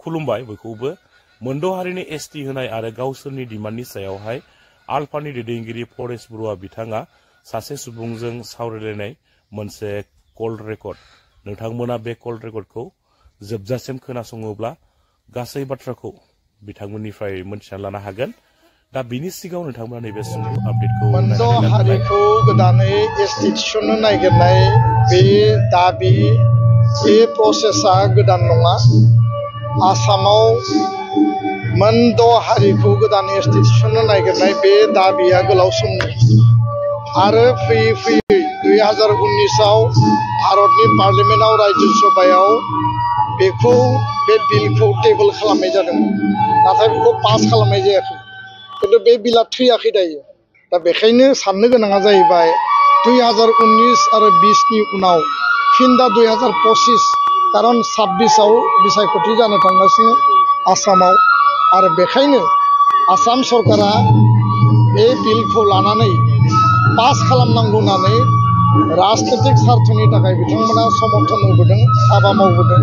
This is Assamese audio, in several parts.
खुलुमबाय बयखौबो मोनद' हारिनि एसटि होनाय आरो गावसोरनि डिमान्डनि सायावहाय आलफानि दैदेनगिरि फरेस्ट बरुवा बिथाङा सासे सुबुंजों सावरायलायनाय मोनसे कल रेकर्ड नोंथांमोना बे कल रेकर्डखौ जोबजासिम खोनासङोब्ला गासै बाथ्राखौ बिथांमोननिफ्राय मोनथिना लानो हागोन दा बिनि सिगाङाव नोंथांमोना नैबे सुंद' आपडेटखौ मोनद' हारिखौ गोदानै एसटि थिसननो नागिरनाय बे दाबि बे प्रसेसा गोदान नङा आसामाव मोनद' हारिखौ गोदान एसटि थिसननो नागिरनाय बे दाबिया गोलाव समनि आरो फैयै फैयै 2019आव भारतनि पार्लियामेन्टआव राज्यो सभायाव बेखौ बे बिलखौ टेबोल खालामनाय जादोंमोन नाथाय बेखौ पास खालामनाय जायाखै खिन्थु बे बिला थैयाखै दायो दा बेखायनो साननो गोनाङा जाहैबाय 2019 आरो 20नि उनाव फिन दा 2025 खारन 26आव बिसायख'थि जानो थांगासिनो आसामाव आरो बेखायनो आसाम सरकारा बे बिलखौ लानानै पास खालामनांगौ होननानै राजनितिक स्वार्थनि थाखाय बिथांमोना समर्थन होबोदों हाबा मावबोदों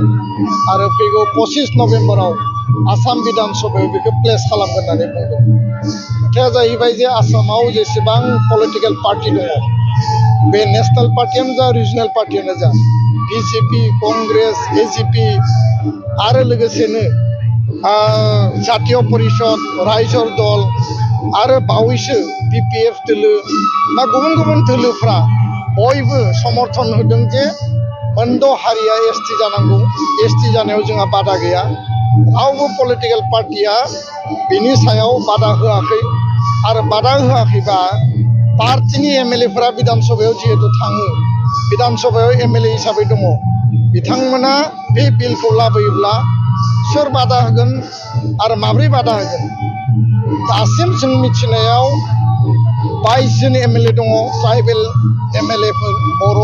आरो फैगौ 25 नभेम्बराव आसाम बिधान सभायाव बेखौ प्लेस खालामगोन होननानै बुंदों खोथाया जाहैबाय जे आसामाव जेसेबां पलिटिकेल पार्टि दङ बे नेशनेल पार्टियानो जा रिजनेल पार्टियानो जा बिजेपि कंग्रेस एजिपि आरो लोगोसेनो जातीय परिषद रायजोर दल आरो बावैसो बिपिएफ दोलो बा गुबुन गुबुन दोलोफ्रा बयबो समर्थन होदों जे मोनद' हारिया एसटि जानांगौ एसटि जानायाव जोंहा बादा गैया रावबो पलिटिकेल पार्टिया बिनि सायाव बादा होआखै आरो बादा होआखैबा पार्टिनि एमएलएफोरा बिधान सभायाव जिहेतु थाङो बिधान सभायाव एमएलए हिसाबै दङ बिथांमोना बे बिलखौ लाबोयोब्ला सोर बादा होगोन आरो माब्रै बादा होगोन दासिम जों मिथिनायाव 22 जन एमएलए दङ ट्राइबेल एमएलएफोर बर'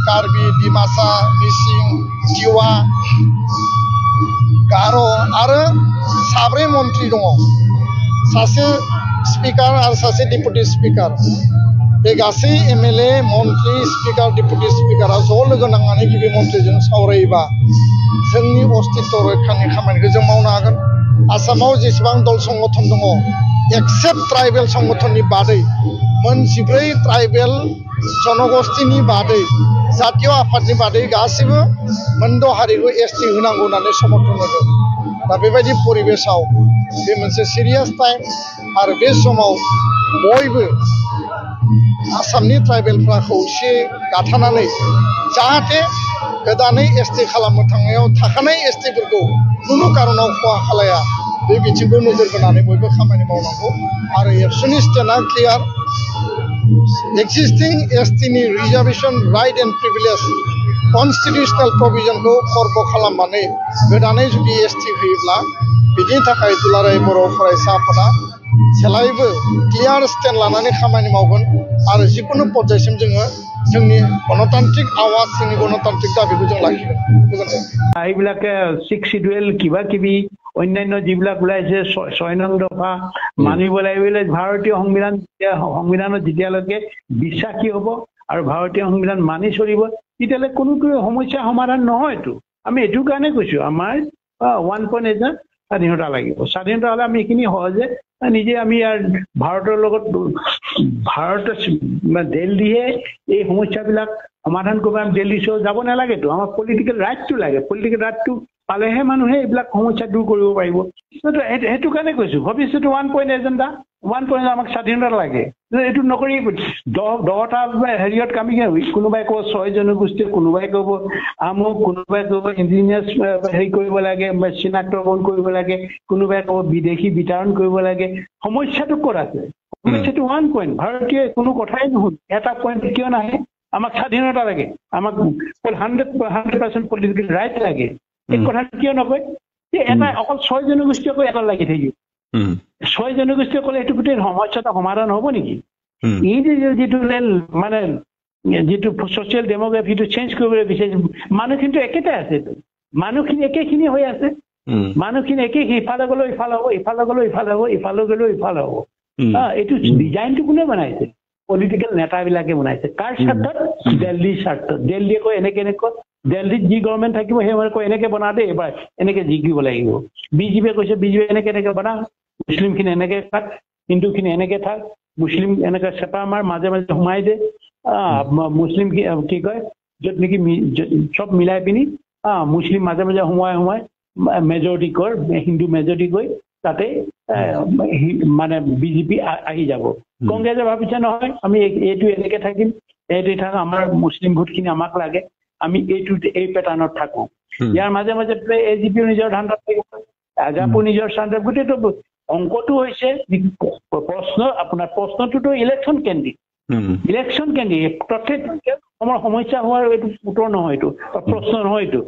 कार्बि डिमासा मिसिं तिवा गार' आरो 7 मन्त्रि दङ सासे स्पिकार आरो सासे डेपुटि स्पिकार बे गासै एमएलए मन्त्रि स्पिकार डेपुटि स्पिकारा ज' लोगो नांनानै गिबि मन्थ्रिजों सावरायोबा जोंनि अस्तित्व रैखानि खामानिखौ जों मावनो हागोन आसामाव जेसेबां दल संगठन दङ एक्सेप्ट ट्राइबेल संगठननि बादै मोन 14 ट्राइबेल जनगोष्ठीनि बादै जातीय आफादनि बादै गासैबो मोनद' हारिखौ एसटि होनांगौ होननानै समर्थन होदों दा बेबायदि परिबेसाव बे मोनसे सिरियास टाइम आरो बे समाव बयबो आसामनि ट्राइबेलफ्रा खौसे गाथानानै जाहाथे गोदानै एसटि खालामनो थांनायाव थाखानाय एसटिफोरखौ खुनु कारनाव खहा खालाया बे बिथिंखौ नोजोर बोनानै बयबो खामानि मावनांगौ आरो एबसुनि स्टेन्डआ क्लियार एक्जिस्टिं एसटिनि reservation right and privilege constitutional प्रभिजनखौ खर्ब खालामनानै गोदानै जुदि एसटि होयोब्ला बिनि थाखाय दुलाराय बर' फरायसा आफादा जेब्लायबो क्लियार स्टेन्ड लानानै खामानि मावगोन आरो जिकुनु पର୍ଯ୍यायसिम जोङो जोंनि गणतान्त्रिक आवाज जोंनि गणतान्त्रिक दाबिखौ जों लाखिगोन এইবিলাকে 6 শিডিউল কিবা কিবি অন্যান্য যিবিলাক ওলাইছে 6 নং দফা মানিব লাগিব ভাৰতীয় সংবিধানত যেতিয়ালৈকে বিশ্বাসী হ'ব আৰু ভাৰতীয় সংবিধান মানি চলিব তেতিয়ালে কোনো সমস্যা সমাধান নহয়তো আমি এটো কাৰণে কৈছো আমাৰ 1.8 স্বাধীনতা লাগিব স্বাধীনতা হলে আমি এখিনি সহজে নিজে আমি ভাৰতৰ লগত ভাৰত দিল্লীয়ে এই সমস্যাবিলাক সমাধান কৰিব আমি দিল্লী যাব নালাগেতো আমাৰ পলিটিকেল ৰাইটটো লাগে পলিটিকেল ৰাইটটো পালেহে মানুহে এইবিলাক সমস্যা দূৰ কৰিব পাৰিব সেইটো কাৰণে কৈছো ভৱিষ্যতে 1.8 এজেণ্ডা 1.8 আমাক স্বাধীনতা লাগে এইটো নকৰি 10টা হেৰিয়ত কামি কোনোবাই ক'ব 6 জনগোষ্ঠী কোনোবাই ক'ব আমুক কোনোবাই ক'ব ইঞ্জিনিয়াৰ্ছ হেৰি কৰিব লাগে চিনাক্তকৰণ কৰিব লাগে কোনোবাই ক'ব বিদেশী বিতৰণ কৰিব লাগে সমস্যাটো ক'ত আছে সমস্যাটো 1 পইণ্ট ভাৰতীয় কোনো কথাই নহয় এটা পইণ্ট কিয় নাহে আমাক স্বাধীনতা লাগে আমাক 100% পলিটিকেল ৰাইট লাগে এই কথাটো কিয় নকয় যে এটা অকল 6 জনগোষ্ঠীক এটা লাগি থাকিব 6 জনগোষ্ঠী ক'লে এইটো গোটেই সমস্যাটা সমাধান হ'ব নেকি এই যেটো মানে যেটো সোশ্যাল ডেমোগ্ৰাফিটো চেঞ্জ কৰিবলৈ বিচাৰিছে মানুহখিনিটো একেটাই আছে মানুহখিনি একেখিনি হৈ আছে মানুহখিনি একে ইফালে গ'লে ইফালে হ'ব ইফালে গ'লে ইফালে হ'ব ইফালে গ'লে ইফালে হ'ব এইটো ডিজাইনটো কোনে বনাইছে পলিটিকেল নেতাবিলাকে বনাইছে কাৰ স্বাৰ্থত দিল্লীৰ স্বাৰ্থত দিল্লীয়ে কয় এনেকৈ দিল্লীত যি গভৰ্ণমেণ্ট থাকিব সেই কৈ এনেকৈ বনা দেই এবাৰ এনেকৈ জিকিব লাগিব বিজেপিয়ে কৈছে বিজেপি এনেকৈ বনা মুছলিমখিনি এনেকৈ থাক হিন্দুখিনি এনেকৈ থাক মুছলিম এনেকৈ চেপা মাৰ মাজে মাজে সোমাই দে মুছলিম কি কয় য'ত নেকি চব মিলাই পিনি মুছলিম মাজে মাজে সোমাই মেজৰিটি কৰ হিন্দু মেজৰিটি গৈ তাতে মানে বিজেপি আহি যাব কংগ্ৰেছে ভাবিছে নহয় আমি এইটো এনেকৈ থাকিম এইটো থাকোঁ আমাৰ মুছলিম ভোটখিনি আমাক লাগে আমি এই পেটাৰ্ণত থাকোঁ ইয়াৰ মাজে মাজে এজিপিও নিজৰ ধান্দাত থাকিব আজাপো নিজৰ ধান্দাত গোটেইটো অংকটো হৈছে আপোনাৰ প্ৰশ্নটোতো ইলেকশ্যন কেন্দ্ৰিক প্ৰত্যেক অসমৰ সমস্যা হোৱাৰ এইটো উত্তৰ নহয় এইটো প্ৰশ্ন নহয় এইটো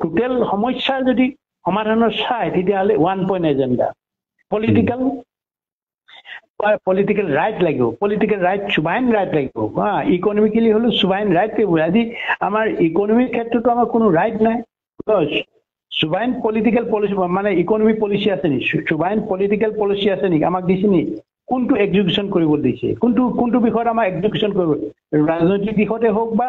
টোটেল সমস্যা যদি সমাধানৰ চাই তেতিয়াহ'লে 1 পইণ্ট এজেণ্ডা পলিটিকেল ৰাইট লাগিব পলিটিকেল ৰাইট সুবাইন ৰাইট লাগিব ইকনমিকেলি হ'লেও সুবাইন ৰাইট লাগিব আজি আমাৰ ইকনমিক ক্ষেত্ৰতো আমাৰ কোনো ৰাইট নাই সুবাইন পলিটিকেল পলিচি মানে ইকনমিক পলিচি আছে নেকি সুবাইন পলিটিকেল পলিচি আছে নেকি আমাক দিছে নেকি কোনটো এক্সিকিউশ্যন কৰিব দিছে কোনটো বিষয়ত আমাক এক্সিকিউশ্যন কৰিব ৰাজনৈতিক দিশতে হওক বা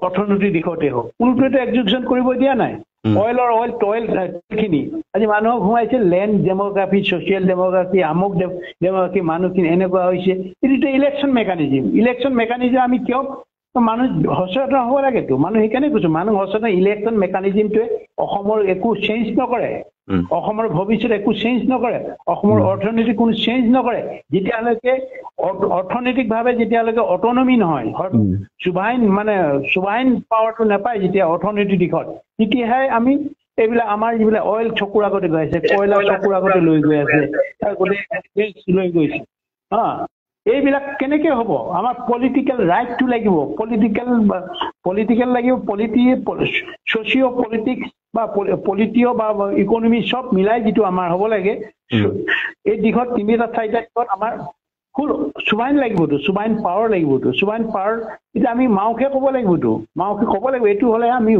অৰ্থনৈতিক দিশতে হওক কোনোটোৱেতো এক্সিকিউশ্যন কৰিব দিয়া নাই অইলখিনি আজি মানুহক সোমাইছে লেণ্ড ডেম'গ্ৰাফি ছ'চিয়েল ডেম'গ্ৰাফি আমুক ডেম'গ্ৰাফি মানুহখিনি এনেকুৱা হৈছে এইটোতো ইলেকশ্যন মেকানিজিম আমি কিয় মানুহ সচেতন হ'ব লাগেতো মানুহ সেইকাৰণে কৈছোঁ মানুহ সচেতন ইলেকশ্যন মেকানিজিমটোৱে অসমৰ একো চেঞ্জ নকৰে অসমৰ ভৱিষ্যত একো চেঞ্জ নকৰে অসমৰ অৰ্থনীতি কোনো চেঞ্জ নকৰে যেতিয়ালৈকে অৰ্থনৈতিকভাৱে যেতিয়ালৈকে অট'নমি নহয় সুবাইন পাৱাৰটো নাপায় যেতিয়া অৰ্থনৈতিক দিশত তেতিয়াহে আমি এইবিলাক আমাৰ যিবিলাক অইল চকুৰ আগতে গৈ আছে কয়লা চকুৰ আগতে লৈ গৈ আছে গোটেই লৈ গৈছে এইবিলাক কেনেকৈ হ'ব আমাৰ পলিটিকেল ৰাইটটো লাগিব পলিটিকেল লাগিব ছ'চিঅ' পলিটিক্স বা পলিটিঅ' বা ইকনমি চব মিলাই যিটো আমাৰ হ'ব লাগে এই দিশত 3-4টা দিশত আমাৰ ফুল সুবাইন লাগিবতো সুবাইন পাৱাৰ লাগিবতো সুবাইন পাৱাৰ এতিয়া আমি মাউসে ক'ব লাগিব এইটো হ'লে আমি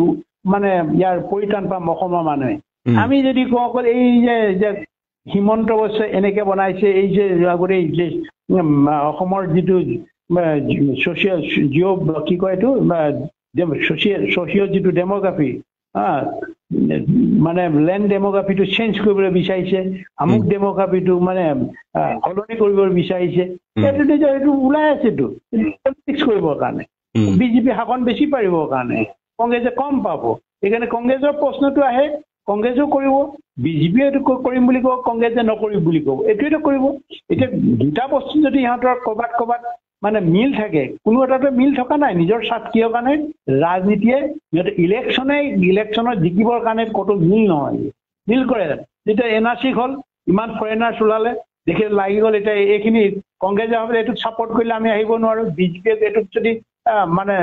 মানে ইয়াৰ পৰিত্ৰাণ পাম অসমৰ মানুহে আমি যদি কওঁ অকল এই যে হিমন্ত বিশ্ব এনেকৈ বনাইছে এই যে আগতে যে অসমৰ যিটো কি কয় এইটো ছ'চিঅ' যিটো ডেম'গ্ৰাফি মানে লেণ্ড ডেম'গ্ৰাফিটো চেঞ্জ কৰিবলৈ বিচাৰিছে আমুক ডেম'গ্ৰাফিটো মানে সলনি কৰিব বিচাৰিছে এইটো ওলাই আছেতো পলিটিক্স কৰিবৰ কাৰণে বিজেপি শাসন বেছি পাৰিবৰ কাৰণে কংগ্ৰেছে কম পাব সেইকাৰণে কংগ্ৰেছৰ প্ৰশ্নটো আহে কংগ্ৰেছেও কৰিব বিজেপিয়ে এইটো কৰিম বুলি ক'ব কংগ্ৰেছে নকৰিম বুলি ক'ব এইটোৱেতো কৰিব এতিয়া দুটা বস্তু যদি ইহঁতৰ ক'ৰবাত মানে মিল থাকে কোনো এটাতো মিল থকা নাই নিজৰ স্বাৰ্থ কিয় কাৰণে ৰাজনীতিয়ে সিহঁতে ইলেকশ্যনত জিকিবৰ কাৰণে ক'তো মিল কৰে যেতিয়া NRC হ'ল ইমান ফৰেনাৰ্ছ ওলালে দেখি লাগি গ'ল এতিয়া এইখিনি কংগ্ৰেছে ভাবে এইটোক ছাপৰ্ট কৰিলে আমি আহিব নোৱাৰোঁ বিজেপিয়ে এইটোক যদি মানে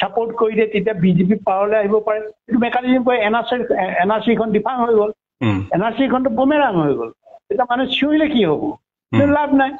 ছাপৰ্ট কৰি দিয়ে তেতিয়া বিজেপি পাৱাৰলৈ আহিব পাৰে এইটো মেকানিজিম কৰি NRCখন ডিফাং হৈ গ'ল NRCখনতো বুমেৰাং হৈ গ'ল এতিয়া মানুহ চিঞৰিলে কি হ'ব লাভ নাই